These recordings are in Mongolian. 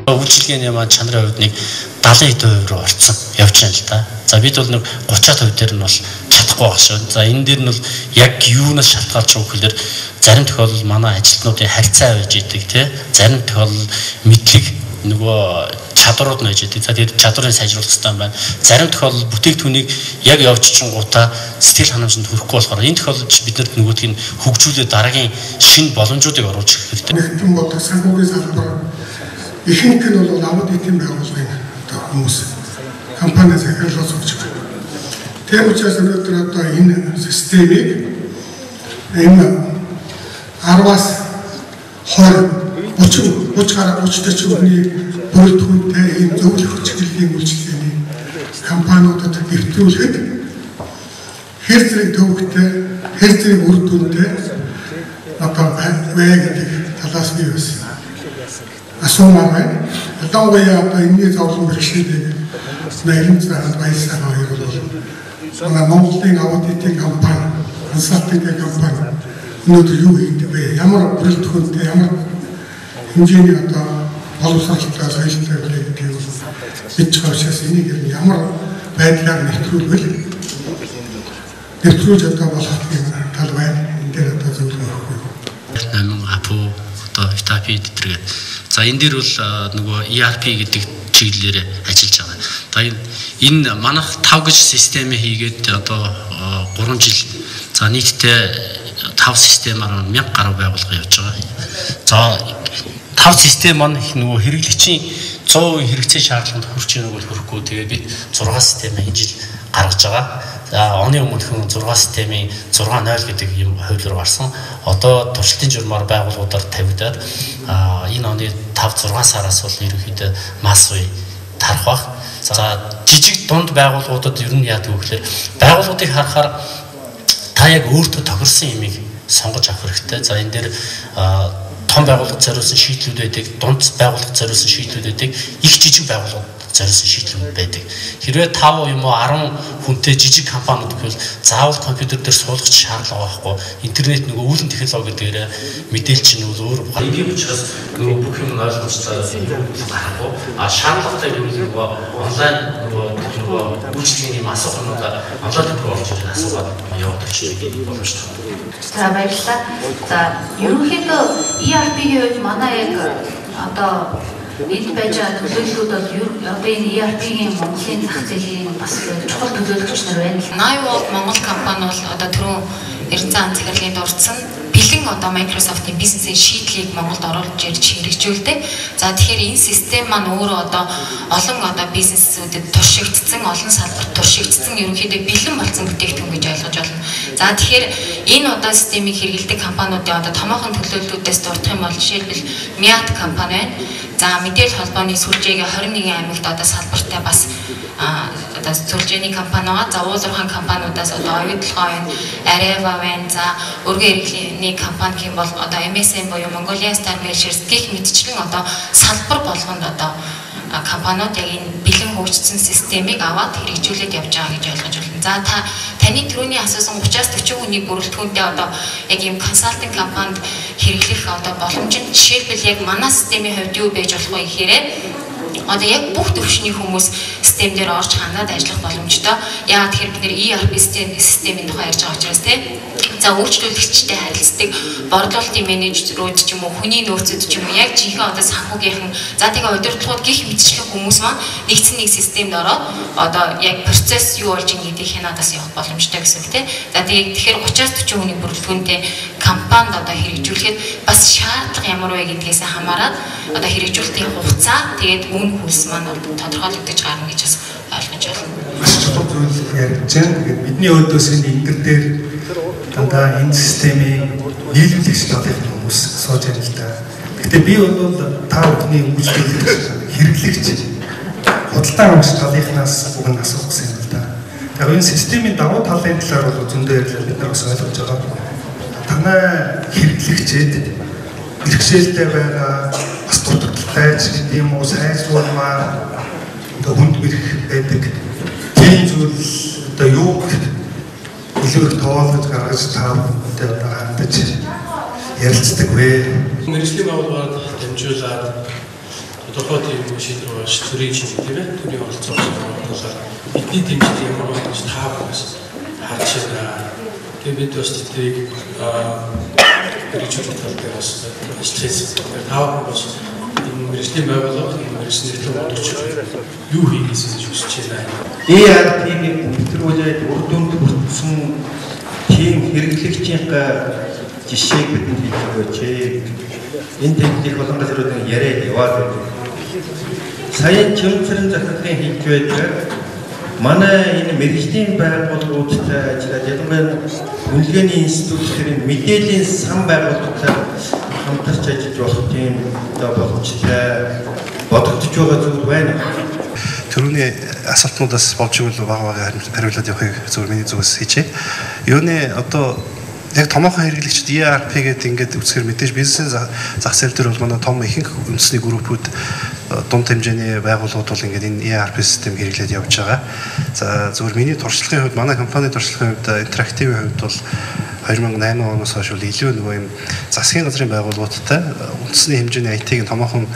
Үйлчилгээний маань чанарын хувьд нэг 70% руу орсон явж байна л да. За бид бол нэг 30% дээр нь бол чадахгүй байх шүү. За энэ дээр нь бол яг юунаас шалтгаалж байгаа гэхээр зарим тохиолдолд манай ажилтнуудын харьцаа байж идэг тий. Зарим тохиолдолд мэдлэг нөгөө чадварууд нь байж идэг. За тэгээд чадварыг сайжруулах хэрэгтэй юм байна. Зарим тохиолдолд бүтээгдэхүүнийг яг явж чингуудаа сэтгэл ханамжинд хүрэхгүй болохоор энэ тохиолдолд биднэрт нөгөөдгийг нь хөгжүүлээд дараагийн шинэ боломжуудыг оруулж ирэх хэрэгтэй. Нэгэн бодлого санхүүгийн салбар ихэнх нь бол аваад идэм байгууллагын хүмүүс компани захирлуулж өгч байгаа. Тийм учраас өнөөдөр одоо энэ системийг энэ 10-аас 20 30 гаруй 30 төгрөгийн бүрэлдэхүүнтэй энэ зөвлөх хүчирхийллийн үйлчилгээний компаниудад нэвтрүүлэхэд хэр зэрэг төвөгтэй хэр зэрэг үр дүнтэй одоо вэ гэдэг талаас нь юу вэ? Асуумаар байна. Ялангуяа одоо энэний зовлон бэрхшээлийг нарийн цаанд баясаар хоёр бол манай Монголын аудитын компани, консалтинг компани өнөөдөр юу хийдэг вэ? Ямар бүрэлдэхүүнтэй, ямар хэмжээний одоо боловсролтой соёлтой вэ гэдэг нь бид чавшаас энийг ямар байдлаар нэвтрүүлвэл нэвтрүүлж одоо болох тал байна. Энэ дээр одоо зөвлөгөө өгөхгүй. Апо одоо FTP гэдэг. За энэ дээр бол нөгөө ERP гэдэг чиглэлээр ажиллаж байгаа. Одоо энэ манайх 5 гэж системээ хийгээд одоо 3 жил за нийтдээ 5 системаар 1000 гаруй байгууллага явж байгаа. За 5 систем маань нөгөө хэрэглэгчийн 100% хэрэгцээ шаардлаганд хүрч байгааг бол хүрэхгүй. Тэгээд бид 6 систем энэ жил гаргаж байгаа. За оны өмнөхөн 6 системийн 6.0 гэдэг юм хууль руу гарсан. Одоо туршилтын журмаар байгууллагуудаар тавигдаад энэ оны 5-6 сараас бол ерөнхийдөө масс үе тарах баг. За жижиг дунд байгууллагуудад ер нь яадаг вэ гэхээр байгууллагуудыг харахаар та яг өөртөө тохирсон юмыг сонгож авах хэрэгтэй. За энэ дээр том байгууллага зориулсан шийдлүүд байдаг, дунд байгууллага зориулсан шийдлүүд байдаг, их жижиг байгууллага зориулсан шийдлүүд байдаг. Хэрвээ 5 юм уу 10 хүнтэй жижиг компаниуд гэвэл заавал компьютер дээр суулгах шаардлага байхгүй. Интернет нөгөө үүлэн технологи дээр мэдээлэл чинь өөр энгийн учраас нөгөө бүх юм ойлгомжтой гарахгүй. Шаардлагатай нөгөө онлайн нөгөө үйлчлэгээний асуултуудаа онлайн дээр орж ирэх асуулт явуулдаг чинь боломжтой. За баярлалаа. За ерөнхийдөө ERP-ийн үед манай яг одоо энд байж байгаа төлөөллүүд бол одоо энэ ERP-ийн Монголын зах зээлийн бас чухал төлөөлөгч нар байна. Nivol Монгол компани бол одоо түрүүн Эрдэнэт захирлын дурдсан бэлэн одоо Microsoft-ийн бизнесийн шийдлийг Монголд оруулж ирж хэрэгжүүлдэг. За тэгэхээр энэ систем маань өөрөө одоо олон одоо бизнесүүдэд туршигдсан, олон салбарт туршигдсан ерөнхийдөө бэлэн болсон бүтээгдэхүүн гэж ойлгож байна. За тэгэхээр энэ одоо системийг хэрэглэдэг компаниудын одоо томоохон төлөөллүүдээс дурдах юм бол жишээлбэл Miat компани байна. За мэдээлэл холбооны сүлжээгээ 21 аймагт одоо салбартай бас одоо сүлжээний компани байгаа. За уулуурхан компаниудаас одоо оюутлогоо байна, Areva байна. За өргөн эрхлэний компани гэх юм бол одоо MSN буюу Mongolian Star Mail-Shares гэх мэтчлэн одоо салбар болгонд одоо компаниуд яг энэ бэлэн хөгжсөн системийг аваад хэрэгжүүлээд явж байгаа гэж ойлгож байна. За таны түрүүний асуусан 30-40 хүний бүрэлдэхүүнтэй одоо яг ийм консалтинг компанид хэрэглэх одоо боломж нь жишээлбэл яг манай системийн хувьд юу байж болох вэ гэхээр одоо яг бүх төвшний хүмүүс систем дээр орж ханаад ажиллах боломжтой. Яагаад тэгэхээр бид нэр ERP системийн тухай ярьж байгаа учраас тийм. За үйлчлүүлэгчтэй харилцдаг борлуулалтын менежерүүд ч юм уу хүний нөөцөд ч юм уу яг жинхэнэ одоо санхүүгийнхэн за тэгээ удирдлагууд гих мэтчлэх хүмүүс маань нэгдсэн нэг системд ороод одоо яг процесс юу болж байгаа гэдгийг хянадаас явах боломжтой гэсэн үг тийм. За тэгэхээр 30-40 хүний бүрэлдэхүүнтэй компанид одоо хэрэгжүүлэхэд бас шаардлага ямар вэ гэдгээс хамаарат одоо хэрэгжүүлэлтийн хугацаа тэгээд үн хөлс маань тодорхойлогдож гарна гэж бас ойлгож байна. Маш чухал зүйл ярьж байна. Тэгээд бидний өөдөөс энэ интер дээр дандаа энэ системийг нийлүүлэгч талын хүмүүс сууж байна л да. Гэхдээ би бол та бүхний үйлчлүүлэгч хэрэглэгч худалдаа авах талынхнаас уг нь асуух гэсэн юм л да. Тэгэхээр энэ системийн давуу талын талаар бол зөндөө ярьж бид нар бас ойлгож байгаа. Танай хэрэглэгчэд бэрхшээлтэй байгаа бас дутагдaltaй ч гэдэг юм уу сайжруулмаар хүнд бэрх байдаг. Тийм зүйл одоо юу илүү их тоолж гаргаж таавтай одоо хандаж ярилцдаг вэ? Мэргэжлийн байгууллагад дамжуулаад тухайн тийм шийдвэр гаргаж төрийн чинь тийм ээ төрийн оролцоо болоод бидний дэмжлэг ямар болж таавас харж байна. Тэгээд бид бас тэднийг хэрэгжүүлэх тал дээр бас ажиллаж таавар бас мэргэжлийн байгууллага мэргэжлийн төлөвлөгч юу хийхээс хүсэж байна. ERP-ийг нэвтрүүлээд үр дүнд хүрсэн тийм хэрэглэгчийн жишээг бидэнд хэлж өгөөч. Энэ тэмдэглэл болон газруудын яриад яваад байна. Сая чимцэрэн захидлын хийж байдаг манай энэ мэргэжлийн байгууллагуудтай ажиллаад ялангуяа үнэлгээний институтын мэдээллийн сан байгууллагатай хамтарч ажиллаж болох тийм боломжтой бодогдож байгаа зүйл байна. Төрөний асуултнуудаас болж игэл бага хариулаад явахыг зөвхөн миний зүгээс хийжээ. Юуны одоо яг томоохон хэрэглэгчд ERP гэдэг ингээд үзэхээр мэдээж бизнесийн зах зээл дээр бол манай том ихэнх үндэсний группүүд дунд хэмжээний байгууллагууд бол ингээд энэ ERP систем хэрэглээд явж байгаа. За зөвхөн миний туршлагын хувьд манай компани туршлагын хувьд интерактивын хувьд бол 2008 оноос хойш илүү нөгөө юм засгийн газрын байгууллагуудтай үндэсний хэмжээний IT-ийн томоохон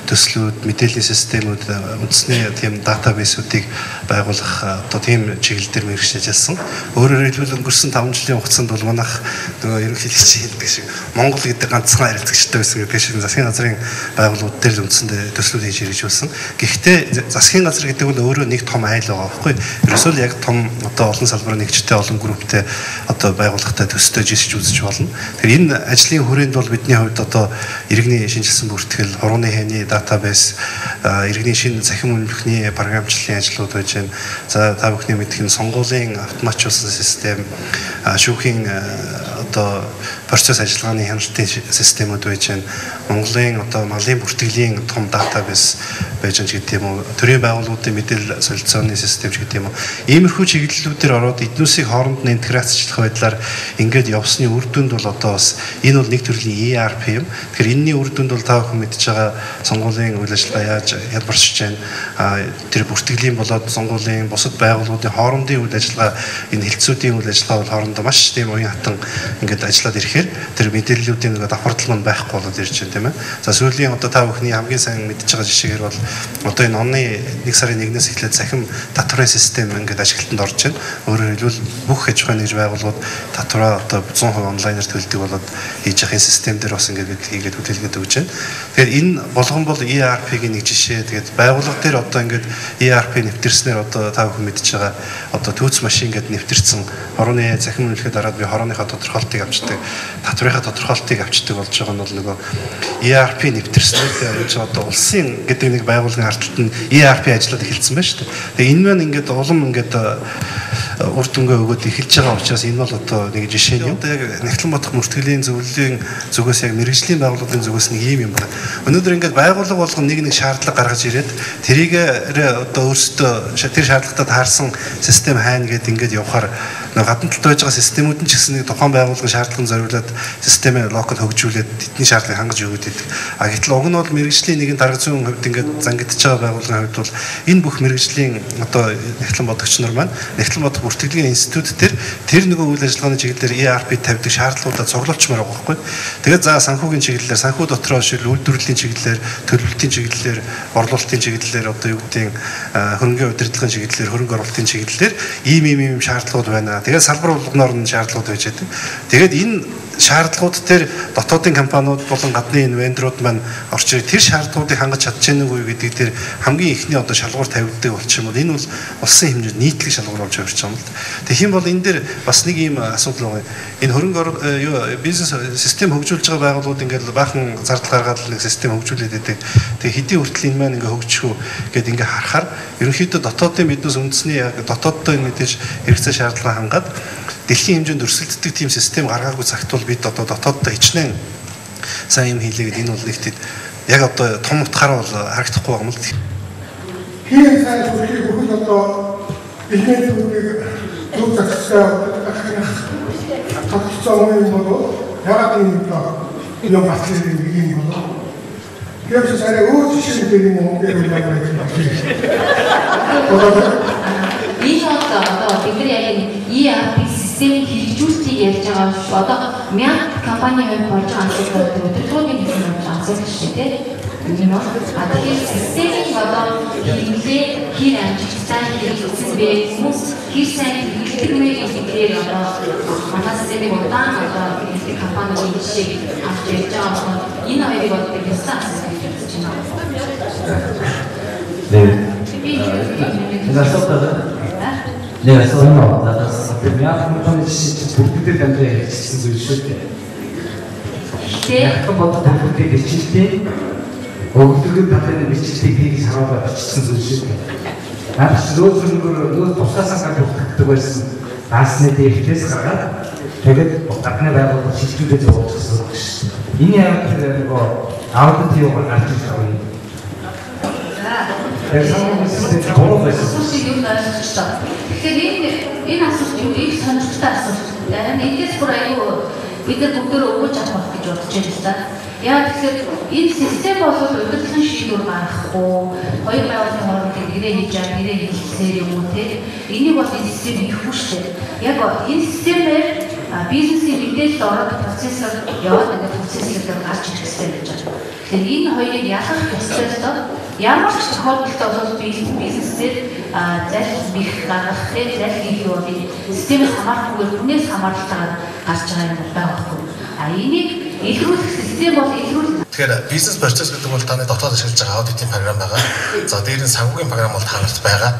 төслүүд, мэдээллийн системүүд, үндэсний тийм датабейсүүдийг байгуулах одоо тийм чиглэл дээр мэргэжиж ажилласан. Өөрөөр хэлбэл өнгөрсөн 5 жилийн хугацаанд бол манайх нөгөө ерөнхийлөгчийн гэдэг шиг Монгол гэдэг ганцхан харилцагчтай байсан гэдэг шиг засгийн газрын байгууллагууд дээр үндсэндээ төслүүд хийж хэрэгжүүлсэн. Гэхдээ засгийн газар гэдэг нь өөрөө нэг том айл байгаа байхгүй. Ерөөсөө л яг том одоо олон салбарын нэгжтэй олон групптэй одоо байгууллагатай төстэй жишж үзэж болно. Тэгэхээр энэ ажлын хүрээнд бол бидний хувьд одоо иргэний шинжилсэн бүртгэл, хурууны хээний database, иргэний шинэ цахим үнэлэхний програмчлалын ажлууд байж байна. За та бүхний мэдэх нь сонгуулийн автоматжуулсан систем, шүүхийн одоо процесс ажиллагааны хяналтын системүүд байж байна. Монголын одоо малын бүртгэлийн том database байж байгаа гэдэг юм уу. Төрийн байгууллагуудын мэдээлэл солилцооны систем гэдэг юм уу. Иймэрхүү чиглэлүүдээр ороод эднүүсийг хооронд нь интеграцчлах байдлаар ингээд явсны үр дүнд бол одоо бас энэ бол нэг төрлийн ERP юм. Тэгэхээр энэний үр дүнд бол та бүхэн мэдж байгаа сонгуулийн үйл ажиллагаа яаж хялбарчж байна. Тэр бүртгэлийн болоод сонгуулийн бусад байгууллагуудын хоорондын үйл ажиллагаа энэ хэлтсүүдийн үйл ажиллагаа бол хоорондоо маш тийм уян хатан ингээд ажиллаад ирэхээр тэр мэдээллүүдийн нэг давхардал мань байхгүй болоод ирж байна тийм ээ. За сүүлийн одоо та бүхний хамгийн сайн мэдж байгаа жишээгээр бол одоо энэ оны 1 сарын 1-ээс эхлээд захим татварын систем ингээд ажиглалтанд орж байна. Өөрөөр хэлбэл бүх аж ахуйн нэгж байгууллагууд татвараа одоо 100% онлайнаар төлдөг болоод хийж явах систем дээр бас ингээд хийгээд хөтөлгөд өгч байна. Тэгэхээр энэ болгон бол ERP-гийн нэг жишээ. Тэгээд байгууллага дээр одоо ингээд ERP нэвтэрснээр одоо та бүхэн мэдж байгаа одоо төөц машин ингээд нэвтэрсэн хорооны захим үнэлэхэд дараад би хорооныхоо тодорхойлтыг авчдаг, татврынхаа тодорхойлтыг авчдаг болж байгаа нь бол нөгөө ERP нэвтэрснээр яаж одоо улсын гэдэг нэг байгууллагын ардталт нь ERP ажиллаад эхэлсэн байна шүү дээ. Тэгээ энэ маань ингээд улам ингээд үр дүнгээ өгөөд эхэлж байгаа учраас энэ бол одоо нэг жишээ нь. Одоо яг Нягтлан бодох мөртгөлийн зөвлөлийн зүгээс яг мэргэжлийн байгууллагын зүгээс нэг юм байна. Өнөөдөр ингээд байгууллага болгон нэг шаардлага гаргаж ирээд тэрийгээр одоо өөрсдөө тэр шаардлагатай таарсан систем хайна гэдээ ингээд явахаар гадна талд байж байгаа системүүд нь ч гэсэн нэг тухайн байгууллагын шаардлагын зориулаад системээ локал хөгжүүлээд тэдний шаардлагыг хангаж өгöd гэдэг. А гэтэл уг нь бол мэргэжлийн нэгэн дарга зүйн хувьд ингээд зангидж байгаа байгууллагын хувьд бол энэ бүх мэргэжлийн одоо Нягтлан бодогч нар маань Нягтлан бодох бүртгэлийн институт тэр нөгөө үйл ажиллагааны чиглэлээр ERP тавьдаг шаардлагуудаа цуглуулчмаар байгаа байхгүй. Тэгээд за санхүүгийн чиглэлээр санхүү дотроо шил үйлдвэрлэлийн чиглэлээр төлөвлөлтийн чиглэлээр орлуулалтын чиглэлээр одоо юу гэдэг хөрөнгөний удирдлагын чиглэлээр хөрөнгө оруулалтын чиглэлээр ийм шаардлагууд байна. Тэгээд салбар болгоноор нь шаардлагууд байж байдаг. Тэгээд энэ шаардлагууд дээр дотоодын компаниуд болон гадны энэ вендорууд маань орч ирээд тэр шаардлагуудыг хангаж чадчихэв үү гэдэг дээр хамгийн ихний одоо шалгуур тавигддаг болчих юм бол энэ бол улсын хэмжээнд нийтлэг шалгуур болж явж байгаа юм л да. Тэгэх юм бол энэ дээр бас нэг ийм асуудал байгаа. Энэ хөрөнгө бизнес систем хөгжүүлж байгаа байгууллагууд ингээд баахан зардал гаргаад нэг систем хөгжүүлээд байдаг. Тэгээ хэдийн хүртэл энэ маань ингээд хөгжих үү гэдээ ингээд харахаар ерөнхийдөө дотоодын бизнес үндэсний яг дотооддоо мэдээж хэрэгцээ шаардлага хангаад дэлхийн хэмжээнд өрсөлддөг тийм систем гаргаагүй цагт бол бид одоо дотооддоо хичнээн сайн юм хийлээ гэдэг энэ бол нэгт яг одоо том утгаараа бол харагдахгүй байгаа юм л. Тийм сайн зүйлийг бүхэн одоо илмийн түүнийг зөв засгаа тогтцоо юм болоо ягаад юм батлах юм болоо. Гэвч сарай өөр жишээ дээр юм гэдэг байна. Энэ одоо бидний яг ERP системийг хэрэгжүүлэлтийг ярьж байгаа одоо 1000 компанийн хувьд болж байгаа асуудал өдөртгөөний нэг юм асуудал шүү дээ. юм уу? Тэгэхээр системийн одоо хилээ хэр амжилт сайн хийсэн бэ? Хүмүүс хэр сайн хийдэг вэ гэдгээр одоо манай системийн удаан одоо компанийн жишээ авч ярьж байгаа энэ хоёрыг одоо яасан гэж байна. 내가 써놓은 나도 내가 한번 복붙을 단계에 지친 zulшөөтэй. Яг бодож 복붙을 бичлээ. Өгдөг талын бичлэлийг хийх санаагаа бичсэн zulшөөтэй. Наад нөө тусгаасаа бүгддэг байсан. Наасны дээрээс гаргаад тэгээд гадны байгууллага шилжүүлээд явуулсан гэж. Энэ яг нөгөө аудит юугаар гарч ирэх юм. Тэгэхээр энэ асуулт юу их сонирхолтой асуулт. Эндээс бүр аюу бид нар бүгд өгөөж авах гэж бодож байна. Яа тэгэхээр энэ систем бол удирдлагын шийдвэр гаргахгүй, хоёр байгууллагын хооронд нэрээ хийж байгаа, нэрээ хэлсээр юм уу те. Энийг бол энэ систем хийхгүй шүү дээ. Яг энэ системээр бизнесийн мэдээлэлд ороод процессор яваад ингээд процессор гарч ирэх хэрэгтэй гэж байна. Тэгэхээр энэ хоёрыг ялгах процессор ямар ч тохиолдолд бол бизнесээр зайлшгүй бих гаргах, зайлшгүй юу би системээс хамаарахгүйгээр хүнээс хамааралтайгаар гарч байгаа юм байна байхгүй. Энийг илрүүлэх систем бол илрүүлэх. Тэгэхээр бизнес процесс гэдэг бол таны дотоод ашиглаж байгаа аудитын програм байгаа. За дээр нь санхүүгийн програм бол та нарт байгаа.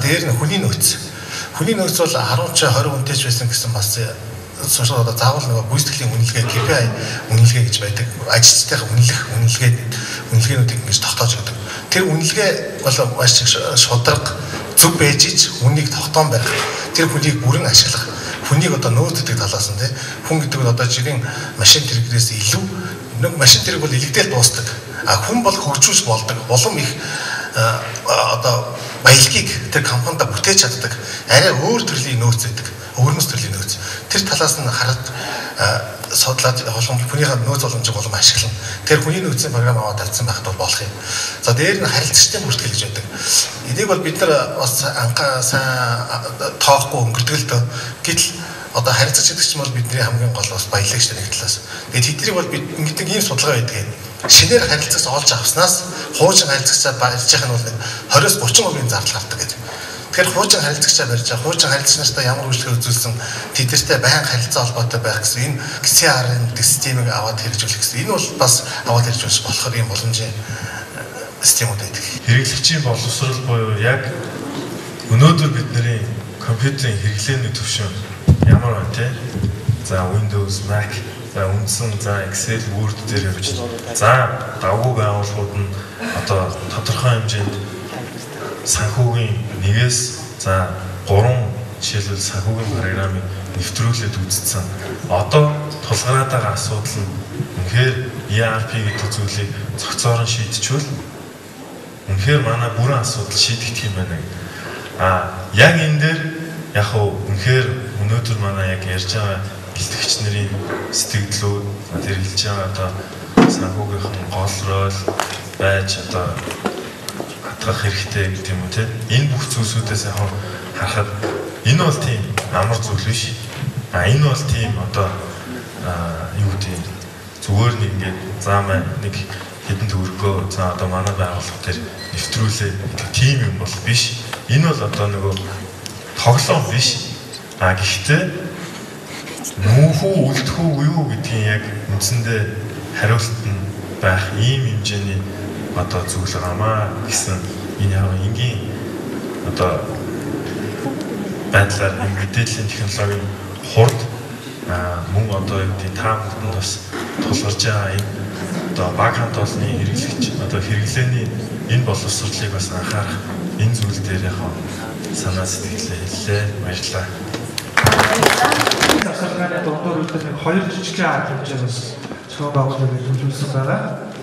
Дээр нь хүний нөөц. Хүний нөөц бол 10 ч 20 хүнтэй ч байсан гэсэн бас сошиал одоо заавал нөгөө гүйцэтгэлийн үнэлгээ KPI үнэлгээ гэж байдаг. Ажилчдынхаа үнэлгээнүүдийг ингэж тогтоож өгдөг. Тэр үнэлгээ бол маш их шударга зөв байж ич үнийг тогтоон барих. Тэр хүнийг бүрэн ашиглах. Хүнийг одоо нөөцдөг талаас нь хүн гэдэг нь одоо жирийн машин тэрэгнээс илүү нэг машин тэрэг бол илэгдээл дуустдаг. Хүн бол хөгжүүлж болдог. Улам их одоо баялагийг тэр компанида бүтээж чаддаг. Арай өөр төрлийн нөөц байдаг. Өвөрмөс төрлийн нөөц. Тэр талаас нь хараад судлаад хүнийхээ нөөц боломжийг улам ашиглана. Тэр хүний нөөцийн програм аваад тавьсан байхад бол болох юм. За дээр нь харилцагчдын бүртгэл гэж байдаг. Энийг бол бид нар бас анхаа сайн тоохгүй өнгөрдөг л дөө. Гэтэл одоо харилцагч гэдэг чинь бол бидний хамгийн гол бас баялаг шүү дээ нэг талаас. Тэгээд тэднийг бол бид ингэдэг ийм судалгаа байдаг юм. Шинээр харилцагч олж авснаас хуучин харилцагчаа барьж байгаа нь бол 20-30% зардал гардаг гэдэг. Тэгэхээр хуучин харилцагчаа барьж байгаа, хуучин харилцагч нартай ямар үйлчлэг үзүүлсэн тэдэртэй байнга харилцаа холбоотой байх гэсэн энэ CRM системийг аваад хэрэгжүүлэх гэсэн. Энэ бол бас аваад хэрэгжүүлж болохоор юм боломжийн системүүд байдаг. Хэрэглэгчийн боловсрол буюу яг өнөөдөр бидний компьютерийн хэрэглээний түвшин ямар байна те? За Windows, Mac, за үндсэн, за Excel, Word дээр явж. За давгүй байгууллагууд нь одоо тодорхой хэмжээнд санхүүгийн нэгээс за 3 жишээлбэл санхүүгийн програмыг нэвтрүүлээд үзсэн. Одоо тулгараад байгаа асуудал нь үнэхээр ERP гэдэг зүйлийг цогцоор нь шийдчихвэл үнэхээр манай бүрэн асуудал шийдэгдэх юм байна. Яг энэ дээр яг үнэхээр өнөөдөр манай яг ярьж байгаа бэлтгэгч нарын сэтгэлдлүүд тэр хэлж байгаа одоо санхүүгийнхэн гол рол байж одоо хатгах хэрэгтэй гэдэг юм уу те. Энэ бүх зүйлсүүдээс яг харахад энэ бол тийм амар зүйл биш. Энэ бол тийм одоо юу гэдэг зүгээр нэг ингээд заамаа нэг хэдэн төгрөгөө за одоо манай байгууллага дээр нэвтрүүлээ гэдэг тийм юм бол биш. Энэ бол одоо нөгөө тоглоом биш. Гэхдээ нүүхүү үлдэхүү юу гэдгийг яг үндсэндээ хариулт нь байх ийм хэмжээний одоо зүйл гамаа гэсэн энэ яг энгийн одоо байдлаар мэдээллийн технологийн хурд мөн одоо юу гэдэг та бүхэнд бас тулгарч байгаа энэ одоо баг хамт олонны хэрэглэгч одоо хэрэглээний энэ боловсролыг бас анхаарах энэ зүйл дээр яг санаа сэтгэлээ хэллээ. Баярлалаа. Асуулгаараа дундуур үлдэх 2 жижиг арга хэмжээнээс цоо байгууллагыг төлөвлөсөн байгаа.